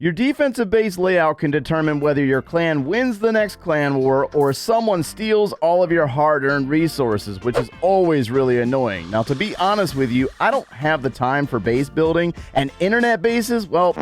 Your defensive base layout can determine whether your clan wins the next clan war or someone steals all of your hard-earned resources, which is always really annoying. Now, to be honest with you, I don't have the time for base building, and internet bases, well,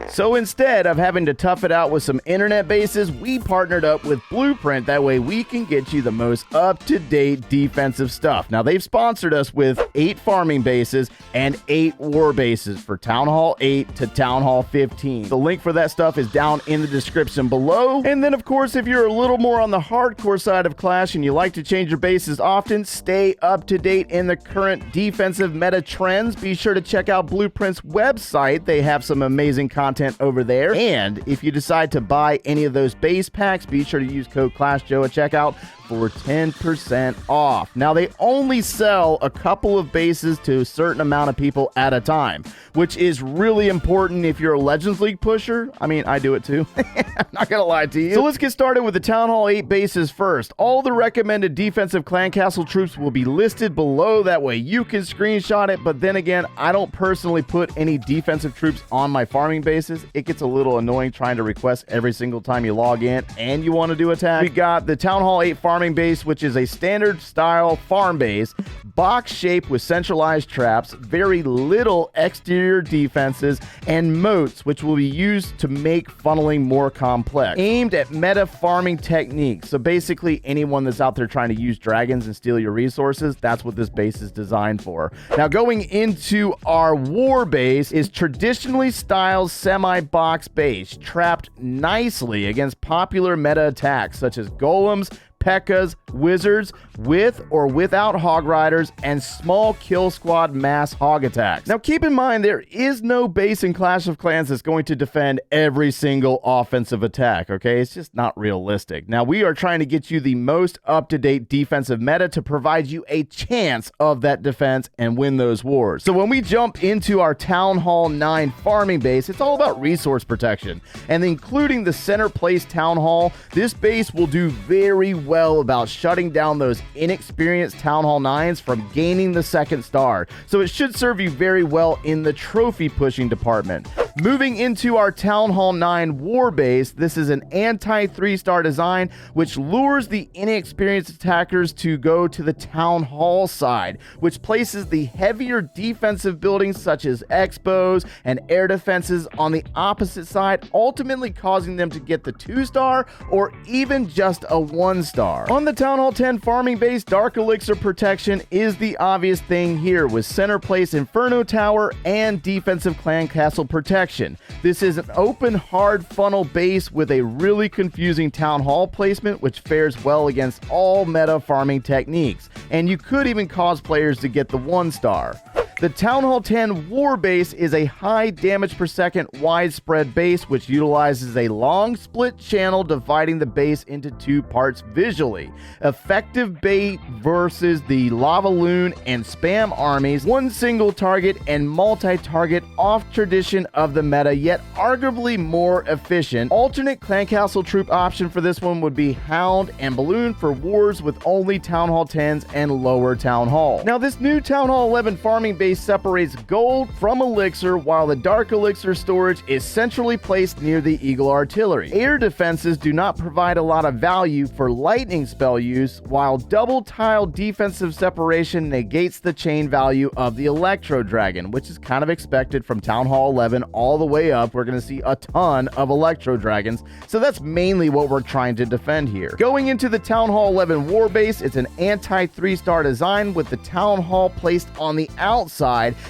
so instead of having to tough it out with some internet bases, we partnered up with Blueprint. That way we can get you the most up-to-date defensive stuff. Now, they've sponsored us with 8 farming bases and 8 war bases for Town Hall 8 to Town Hall 15. The link for that stuff is down in the description below. And then, of course, if you're a little more on the hardcore side of Clash and you like to change your bases often, stay up to date in the current defensive meta trends, be sure to check out Blueprint's website. They have some amazing content over there. And if you decide to buy any of those base packs, be sure to use code ClashJoe at checkout for 10% off. Now, they only sell a couple of bases to a certain amount of people at a time, which is really important if you're a Legends League pusher. I mean, I do it too. I'm not gonna lie to you. So let's get started with the Town Hall 8 bases first. All the recommended defensive clan castle troops will be listed below. That way you can screenshot it. But then again, I don't personally put any defensive troops on my farming bases. It gets a little annoying trying to request every single time you log in and you want to do attack. We got the Town Hall 8 Farming Base, which is a standard style farm base, box shape with centralized traps, very little exterior defenses, and moats, which will be used to make funneling more complex, aimed at meta farming techniques. So basically anyone that's out there trying to use dragons and steal your resources, that's what this base is designed for. Now, going into our war base is traditionally styled semi-box base, trapped nicely against popular meta attacks such as golems, P.E.K.K.A.s, wizards, with or without hog riders, and small kill squad mass hog attacks. Now, keep in mind, there is no base in Clash of Clans that's going to defend every single offensive attack, okay? It's just not realistic. Now, we are trying to get you the most up-to-date defensive meta to provide you a chance of that defense and win those wars. So when we jump into our Town Hall 9 farming base, it's all about resource protection. And including the center place Town Hall, this base will do very well about shutting down those inexperienced Town Hall 9s from gaining the second star. So it should serve you very well in the trophy pushing department. Moving into our Town Hall 9 War Base, this is an anti-3-star design which lures the inexperienced attackers to go to the Town Hall side, which places the heavier defensive buildings such as expos and air defenses on the opposite side, ultimately causing them to get the 2-star or even just a 1-star. On the Town Hall 10 farming base, Dark Elixir protection is the obvious thing here, with center place Inferno Tower and defensive clan castle protection. This is an open hard funnel base with a really confusing Town Hall placement, which fares well against all meta farming techniques, and you could even cause players to get the 1-star. The Town Hall 10 War Base is a high damage per second widespread base which utilizes a long split channel dividing the base into 2 parts visually. Effective bait versus the Lava Loon and Spam armies, one single target and multi-target off tradition of the meta, yet arguably more efficient. Alternate clan castle troop option for this one would be Hound and Balloon for wars with only Town Hall 10s and lower Town Hall. Now, this new Town Hall 11 farming base separates gold from elixir, while the dark elixir storage is centrally placed near the Eagle artillery. Air defenses do not provide a lot of value for lightning spell use, while double tile defensive separation negates the chain value of the electro dragon, which is kind of expected from Town Hall 11 all the way up. We're going to see a ton of electro dragons, so that's mainly what we're trying to defend here. Going into the Town Hall 11 War Base, it's an anti-3-star design with the Town Hall placed on the outside,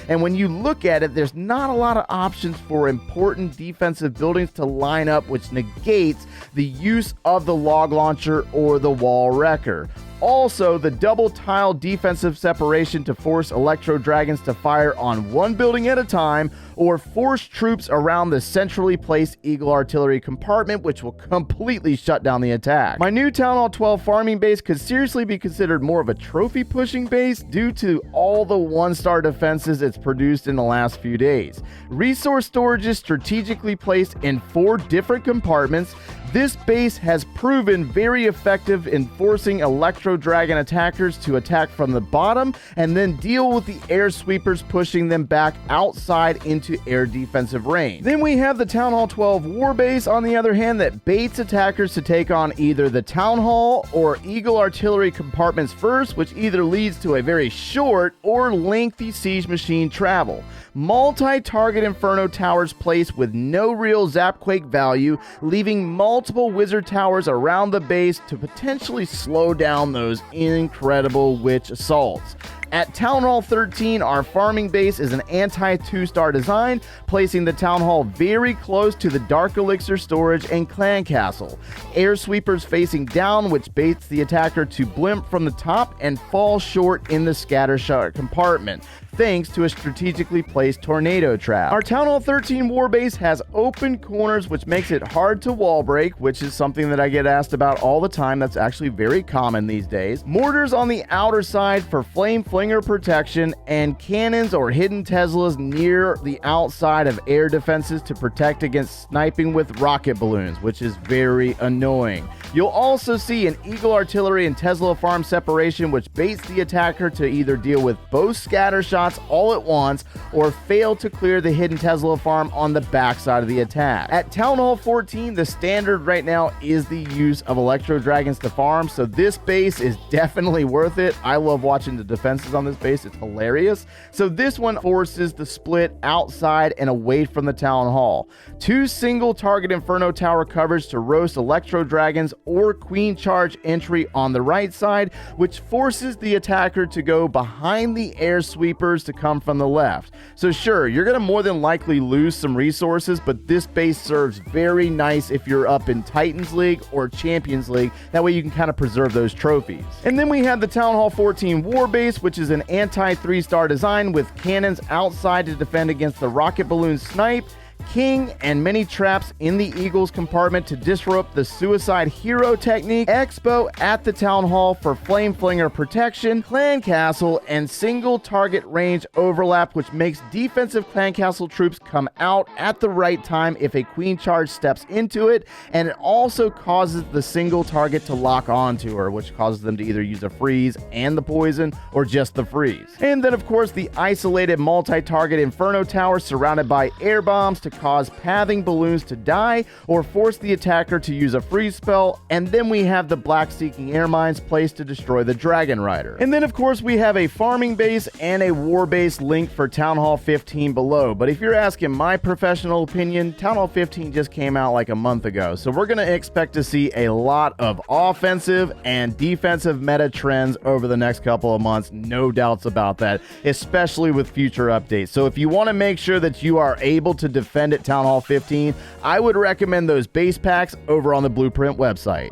and when you look at it, there's not a lot of options for important defensive buildings to line up, which negates the use of the log launcher or the wall wrecker. Also, the double tile defensive separation to force electro dragons to fire on one building at a time, or force troops around the centrally placed Eagle artillery compartment, which will completely shut down the attack. My new Town Hall 12 farming base could seriously be considered more of a trophy pushing base due to all the 1-star defenses it's produced in the last few days. Resource storage is strategically placed in 4 different compartments. This base has proven very effective in forcing Electro Dragon attackers to attack from the bottom and then deal with the air sweepers, pushing them back outside into air defensive range. Then we have the Town Hall 12 War Base, on the other hand, that baits attackers to take on either the Town Hall or Eagle artillery compartments first, which either leads to a very short or lengthy siege machine travel. Multi-target Inferno towers placed with no real Zapquake value, leaving multiple wizard towers around the base to potentially slow down those incredible witch assaults. At Town Hall 13, our farming base is an anti-2-star design, placing the Town Hall very close to the Dark Elixir storage and clan castle. Air sweepers facing down, which baits the attacker to blimp from the top and fall short in the scattershot compartment, thanks to a strategically placed tornado trap. Our Town Hall 13 War Base has open corners, which makes it hard to wall break, which is something that I get asked about all the time. That's actually very common these days. Mortars on the outer side for flame flinger protection, and cannons or hidden Teslas near the outside of air defenses to protect against sniping with rocket balloons, which is very annoying. You'll also see an Eagle artillery and Tesla farm separation, which baits the attacker to either deal with both scatter shots all at once or fail to clear the hidden Tesla farm on the backside of the attack. At Town Hall 14, the standard right now is the use of Electro Dragons to farm, so this base is definitely worth it. I love watching the defenses on this base, it's hilarious. So this one forces the split outside and away from the Town Hall. 2 single target Inferno Tower coverage to roast Electro Dragons or Queen Charge entry on the right side, which forces the attacker to go behind the air sweepers to come from the left. So sure, you're going to more than likely lose some resources, but this base serves very nice if you're up in Titans League or Champions League. That way you can kind of preserve those trophies. And then we have the Town Hall 14 War Base, which is an anti-3-star design with cannons outside to defend against the rocket balloon snipe, King, and many traps in the Eagles compartment to disrupt the Suicide Hero technique, Expo at the Town Hall for Flame Flinger protection, Clan Castle, and single target range overlap, which makes defensive Clan Castle troops come out at the right time if a Queen Charge steps into it, and it also causes the single target to lock onto her, which causes them to either use a freeze and the poison, or just the freeze. And then of course the isolated multi-target Inferno Tower surrounded by air bombs to cause pathing balloons to die or force the attacker to use a freeze spell, and then we have the Black Seeking Air Mines placed to destroy the Dragon Rider. And then of course we have a farming base and a war base linked for Town Hall 15 below, but if you're asking my professional opinion, Town Hall 15 just came out like a month ago, so we're going to expect to see a lot of offensive and defensive meta trends over the next couple of months, no doubts about that, especially with future updates. So if you want to make sure that you are able to defend at Town Hall 15, I would recommend those base packs over on the Blueprint website.